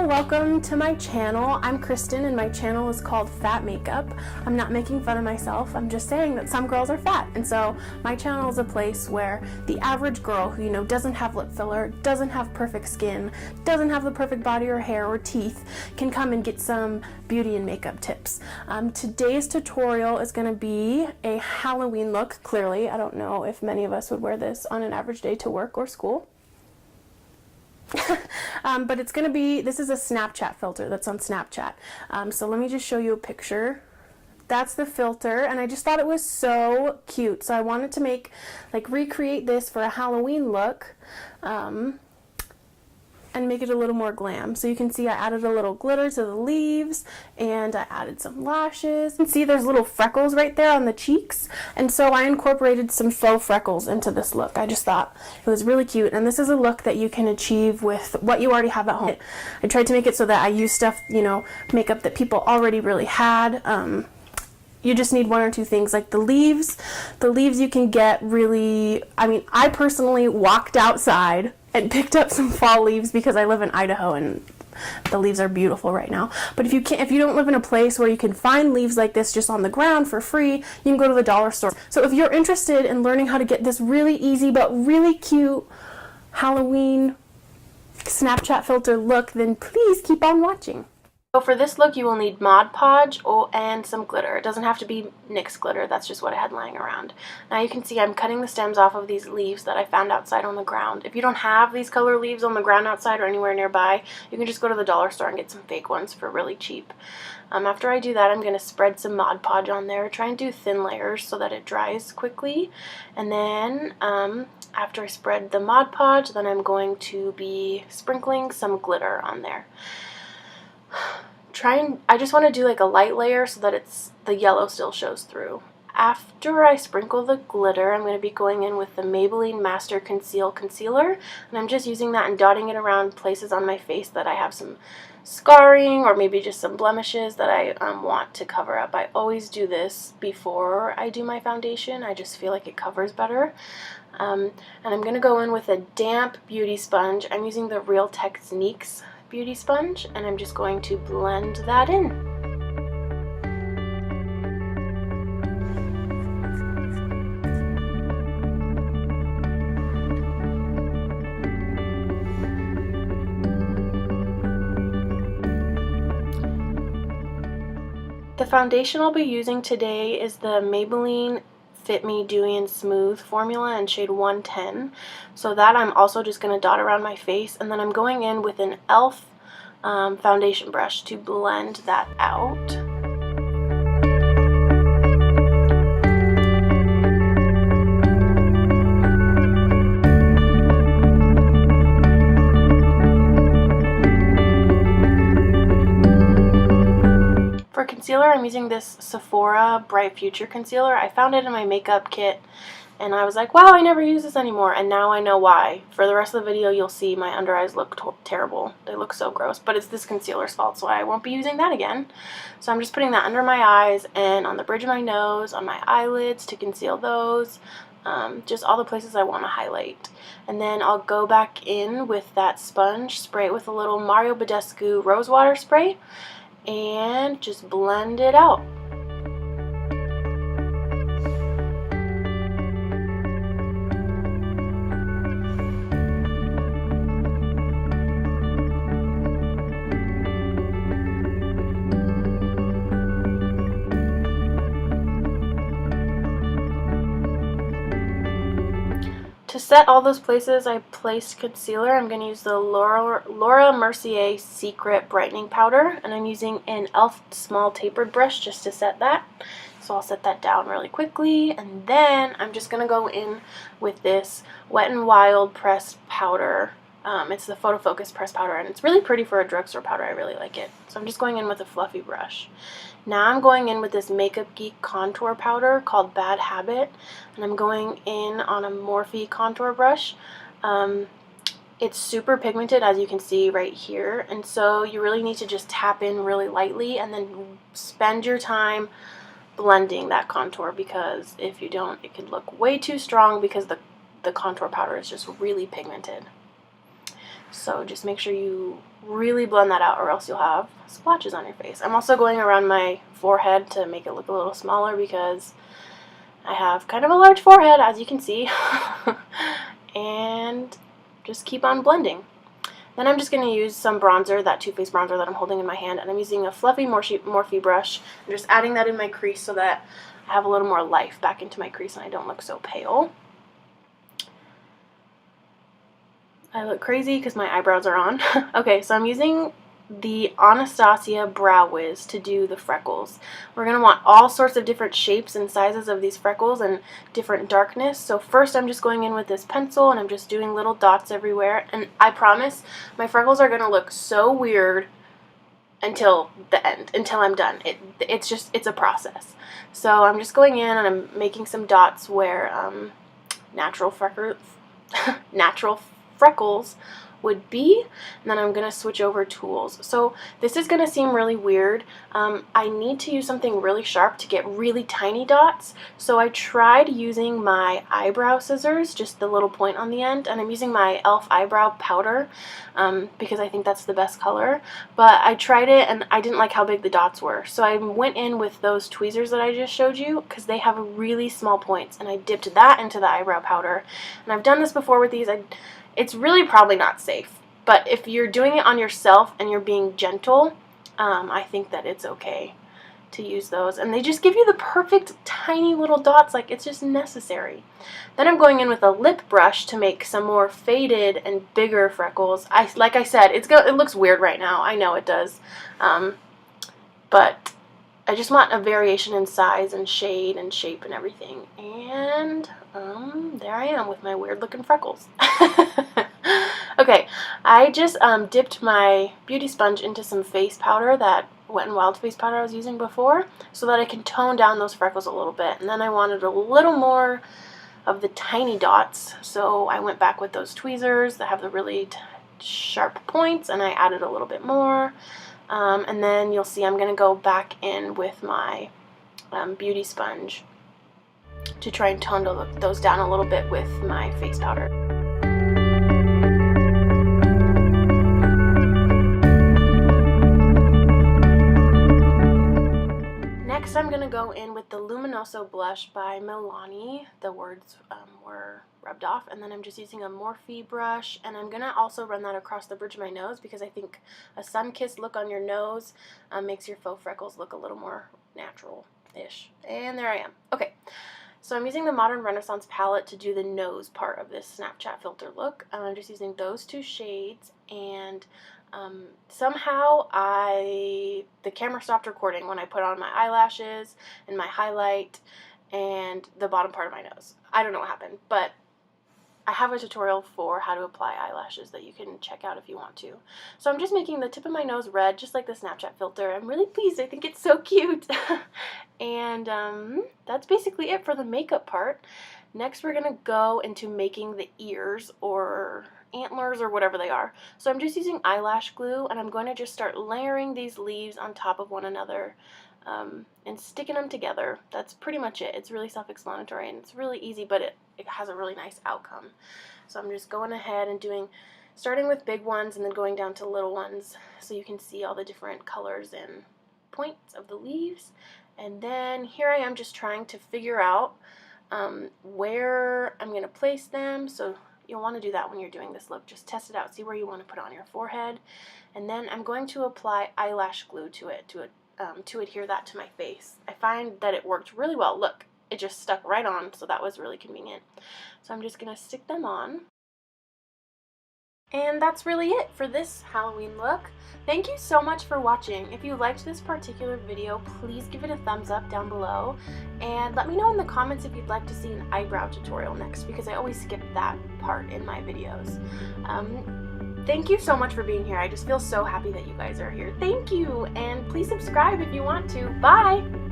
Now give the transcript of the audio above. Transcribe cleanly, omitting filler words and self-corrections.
Hello, welcome to my channel. I'm Kristen and my channel is called Fat Makeup. I'm not making fun of myself, I'm just saying that some girls are fat. And so my channel is a place where the average girl who, doesn't have lip filler, doesn't have perfect skin, doesn't have the perfect body or hair or teeth, can come and get some beauty and makeup tips. Today's tutorial is going to be a Halloween look. Clearly, I don't know if many of us would wear this on an average day to work or school. But it's going to be, this is a Snapchat filter that's on Snapchat. So let me just show you a picture. That's the filter, and I just thought it was so cute. So I wanted to recreate this for a Halloween look. And make it a little more glam. So you can see I added a little glitter to the leaves, and I added some lashes. You can see there's little freckles right there on the cheeks, and so I incorporated some faux freckles into this look. I just thought it was really cute, and this is a look that you can achieve with what you already have at home. I tried to make it so that I use stuff, makeup that people already really had. You just need one or two things, like the leaves. The leaves you can get really, I personally walked outside and picked up some fall leaves because I live in Idaho and the leaves are beautiful right now. But if you don't live in a place where you can find leaves like this just on the ground for free, you can go to the dollar store. So if you're interested in learning how to get this really easy but really cute Halloween Snapchat filter look, then please keep on watching. So for this look, you will need Mod Podge and some glitter. It doesn't have to be NYX glitter, that's just what I had lying around. Now you can see I'm cutting the stems off of these leaves that I found outside on the ground. If you don't have these color leaves on the ground outside or anywhere nearby, you can just go to the dollar store and get some fake ones for really cheap. After I do that, I'm going to spread some Mod Podge on there. Try and do thin layers so that it dries quickly. And then after I spread the Mod Podge, then I'm going to be sprinkling some glitter on there. I just want to do like a light layer so that the yellow still shows through. After I sprinkle the glitter, I'm going to be going in with the Maybelline Master Conceal Concealer, and I'm just using that and dotting it around places on my face that I have some scarring or maybe just some blemishes that I want to cover up. I always do this before I do my foundation. I just feel like it covers better. And I'm going to go in with a damp beauty sponge. I'm using the Real Techniques beauty sponge, and I'm just going to blend that in. The foundation I'll be using today is the Maybelline Fit Me Dewy and Smooth formula in shade 110. So that I'm also just going to dot around my face, and then I'm going in with an e.l.f. Foundation brush to blend that out. For concealer, I'm using this Sephora Bright Future concealer. I found it in my makeup kit, and I was like, wow, I never use this anymore, and now I know why. For the rest of the video, you'll see my under eyes look terrible. They look so gross, but it's this concealer's fault, so I won't be using that again. So I'm just putting that under my eyes and on the bridge of my nose, on my eyelids to conceal those, just all the places I want to highlight. And then I'll go back in with that sponge, spray it with a little Mario Badescu Rose Water spray, and just blend it out. To set all those places I placed concealer, I'm going to use the Laura Mercier Secret Brightening Powder, and I'm using an e.l.f. small tapered brush just to set that. So I'll set that down really quickly, and then I'm just going to go in with this Wet n Wild pressed powder. It's the Photo Focus pressed powder, and it's really pretty for a drugstore powder. I really like it. So I'm just going in with a fluffy brush. Now I'm going in with this Makeup Geek contour powder called Bad Habit, and I'm going in on a Morphe contour brush. It's super pigmented, as you can see right here, and so you really need to just tap in really lightly and then spend your time blending that contour, because if you don't, it could look way too strong because the contour powder is just really pigmented. So just make sure you really blend that out or else you'll have splotches on your face. I'm also going around my forehead to make it look a little smaller because I have kind of a large forehead, as you can see. And just keep on blending. Then I'm just going to use some bronzer, that Too Faced bronzer that I'm holding in my hand, and I'm using a fluffy Morphe brush. I'm just adding that in my crease so that I have a little more life back into my crease and I don't look so pale. I look crazy because my eyebrows are on. Okay, so I'm using the Anastasia Brow Wiz to do the freckles. We're going to want all sorts of different shapes and sizes of these freckles and different darkness. So first I'm just going in with this pencil and I'm just doing little dots everywhere. And I promise my freckles are going to look so weird until the end, until I'm done. It's a process. So I'm just going in and I'm making some dots where natural freckles would be, and then I'm going to switch over tools. So this is going to seem really weird. I need to use something really sharp to get really tiny dots, so I tried using my eyebrow scissors, just the little point on the end, and I'm using my e.l.f. eyebrow powder because I think that's the best color, but I tried it and I didn't like how big the dots were, so I went in with those tweezers that I just showed you because they have really small points, and I dipped that into the eyebrow powder. And I've done this before with these. It's really probably not safe, but if you're doing it on yourself and you're being gentle, I think that it's okay to use those. And they just give you the perfect tiny little dots, like it's just necessary. Then I'm going in with a lip brush to make some more faded and bigger freckles. Like I said, it looks weird right now. I know it does, but I just want a variation in size and shade and shape and everything. And there I am with my weird looking freckles. Okay, I just dipped my beauty sponge into some face powder, that Wet n Wild face powder I was using before, so that I can tone down those freckles a little bit. And then I wanted a little more of the tiny dots, so I went back with those tweezers that have the really sharp points, and I added a little bit more. And then you'll see I'm going to go back in with my beauty sponge to try and tone those down a little bit with my face powder. Next I'm going to go in with the Luminoso blush by Milani. The words were rubbed off, and then I'm just using a Morphe brush, and I'm going to also run that across the bridge of my nose because I think a sun-kissed look on your nose makes your faux freckles look a little more natural-ish. And there I am. Okay, so I'm using the Modern Renaissance palette to do the nose part of this Snapchat filter look. I'm just using those two shades, and somehow the camera stopped recording when I put on my eyelashes and my highlight and the bottom part of my nose. I don't know what happened, but I have a tutorial for how to apply eyelashes that you can check out if you want to. So I'm just making the tip of my nose red, just like the Snapchat filter. I'm really pleased. I think it's so cute. And that's basically it for the makeup part. Next we're going to go into making the ears or antlers or whatever they are. So I'm just using eyelash glue, and I'm going to just start layering these leaves on top of one another and sticking them together. That's pretty much it. It's really self-explanatory and it's really easy, but it has a really nice outcome. So I'm just going ahead and starting with big ones and then going down to little ones so you can see all the different colors and points of the leaves. And then here I am just trying to figure out where I'm going to place them. So you'll want to do that when you're doing this look. Just test it out, see where you want to put it on your forehead. And then I'm going to apply eyelash glue to it to adhere that to my face. I find that it worked really well. Look, it just stuck right on, so that was really convenient. So I'm just going to stick them on. And that's really it for this Halloween look. Thank you so much for watching. If you liked this particular video, please give it a thumbs up down below. And let me know in the comments if you'd like to see an eyebrow tutorial next, because I always skip that part in my videos. Thank you so much for being here. I just feel so happy that you guys are here. Thank you, and please subscribe if you want to. Bye!